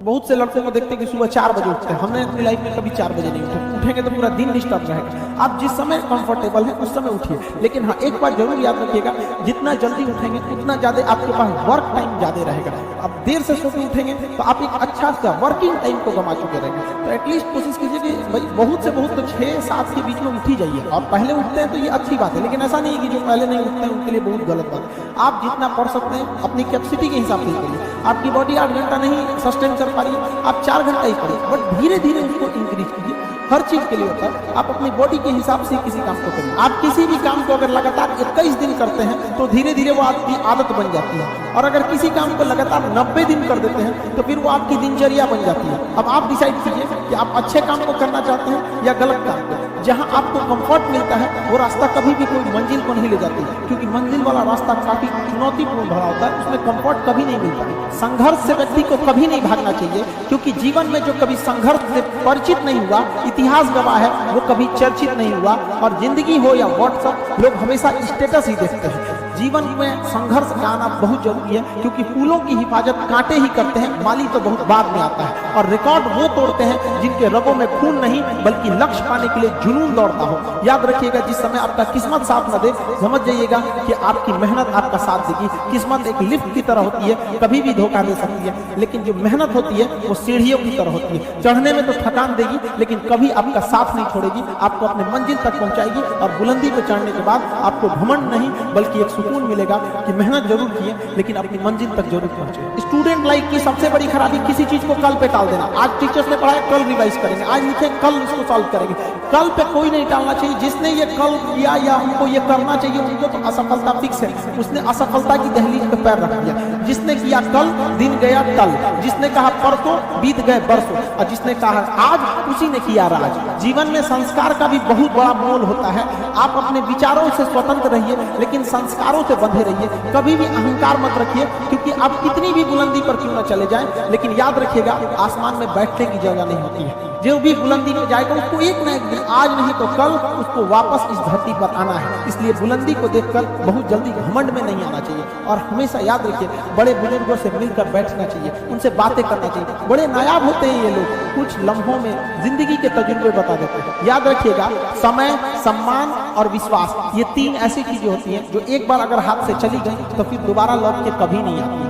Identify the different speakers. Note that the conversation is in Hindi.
Speaker 1: बहुत से लड़कों को देखते हैं कि सुबह 4 बजे उठते हैं। हमने अपनी लाइफ में कभी 4 बजे नहीं उठेंगे तो पूरा दिन डिस्टर्ब रहेगा। आप जिस समय कंफर्टेबल है उस समय उठिए, लेकिन हाँ एक बात जरूर याद रखिएगा, जितना जल्दी उठेंगे उतना ज्यादा आपके पास वर्क टाइम ज्यादा रहेगा। अब देर से सो के उठेंगे तो आप एक अच्छा सा वर्किंग टाइम को गंवा चुके रहेंगे। तो एटलीस्ट कोशिश कीजिए कि भाई बहुत से बहुत तो 6-7 के बीच में उठ ही जाइए। और पहले उठते हैं तो ये अच्छी बात है, लेकिन ऐसा नहीं है कि जो पहले नहीं उठते हैं उनके लिए बहुत गलत बात है। आप जितना पढ़ सकते हैं अपनी कैपेसिटी के हिसाब से करिए। आपकी बॉडी 8 घंटा नहीं सस्टेन कर पा रही है, आप 4 घंटा ही पढ़िए, बट धीरे धीरे उसको इंक्रीज कीजिए। हर चीज के लिए होता है, आप अपनी बॉडी के हिसाब से किसी काम को करिए। आप किसी भी काम को अगर लगातार 21 दिन करते हैं तो धीरे धीरे वो आपकी आदत बन जाती है, और अगर किसी काम को लगातार 90 दिन कर देते हैं तो फिर वो आपकी दिनचर्या बन जाती है। अब आप डिसाइड कीजिए कि आप अच्छे काम को करना चाहते हैं या गलत काम को। जहां आपको कंफर्ट मिलता है वो रास्ता कभी भी कोई मंजिल को नहीं ले जाती है, क्योंकि मंजिल वाला रास्ता काफी चुनौतीपूर्ण भरा होता है, उसमें कंफर्ट कभी नहीं मिलता। संघर्ष से व्यक्ति को कभी नहीं भागना चाहिए, क्योंकि जीवन में जो कभी संघर्ष से परिचित नहीं हुआ, इतिहास गवाह है, वो कभी चर्चित नहीं हुआ। और जिंदगी हो या व्हाट्सएप, लोग हमेशा स्टेटस ही देखते हैं। जीवन में संघर्ष का आना बहुत जरूरी है, क्योंकि फूलों की हिफाजत कांटे ही करते हैं, माली तो बहुत बाद में आता है। और रिकॉर्ड वो तोड़ते हैं जिनके रगों में खून नहीं बल्कि लक्ष्य पाने के लिए जुनून दौड़ता हो। याद रखिएगा, जिस समय आपका किस्मत साथ न दे, समझ जाइएगा कि आपकी मेहनत आपका साथ देगी। किस्मत एक लिफ्ट की तरह होती है, कभी भी धोखा दे सकती है, लेकिन जो मेहनत होती है वो सीढ़ियों की तरह होती है। चढ़ने में तो थकान देगी, लेकिन कभी आपका साथ नहीं छोड़ेगी, आपको अपने मंजिल तक पहुंचाएगी। और बुलंदी पर चढ़ने के बाद आपको घमंड नहीं बल्कि एक सुकून मिलेगा कि मेहनत जरूर की है, लेकिन अपनी मंजिल तक जरूर पहुंचे। स्टूडेंट लाइफ की सबसे बड़ी खराबी किसी चीज को कल पे टाल देना। आज टीचर्स ने पढ़ाया, कल रिवाइज करेंगे, आज लिखे कल उसको सॉल्व करेंगे। कल पे कोई नहीं टालना चाहिए। जिसने ये कल किया या उनको ये करना चाहिए, उनको तो असफलता फिक्स है, उसने असफलता की दहलीज पे पैर रख दिया। जिसने किया कल, दिन गया कल। जिसने कहा परसों, बीत गए बरसों। और जिसने कहा आज, उसी ने किया राज। जीवन में संस्कार का भी बहुत बड़ा मोल होता है। आप अपने विचारों से स्वतंत्र रहिए, लेकिन संस्कारों से बंधे रहिए। कभी भी अहंकार मत रखिए, क्योंकि आप कितनी भी बुलंदी पर क्यों न चले जाएं, लेकिन याद रखिएगा आसमान में बैठने की जगह नहीं होती है। जो भी बुलंदी में जाएगा उसको एक ना एक दिन, आज नहीं तो कल, उसको वापस इस धरती पर आना है। इसलिए बुलंदी को देखकर बहुत जल्दी घमंड में नहीं आना चाहिए। और हमेशा याद रखिए, बड़े बुजुर्गों से मिलकर बैठना चाहिए, उनसे बातें करना चाहिए। बड़े नायाब होते हैं ये लोग, कुछ लम्हों में जिंदगी के तजुर्बे बता देते हैं। याद रखिएगा, समय, सम्मान और विश्वास, ये 3 ऐसी चीजें होती हैं जो एक बार अगर हाथ से चली गई तो फिर दोबारा लौट के कभी नहीं आती।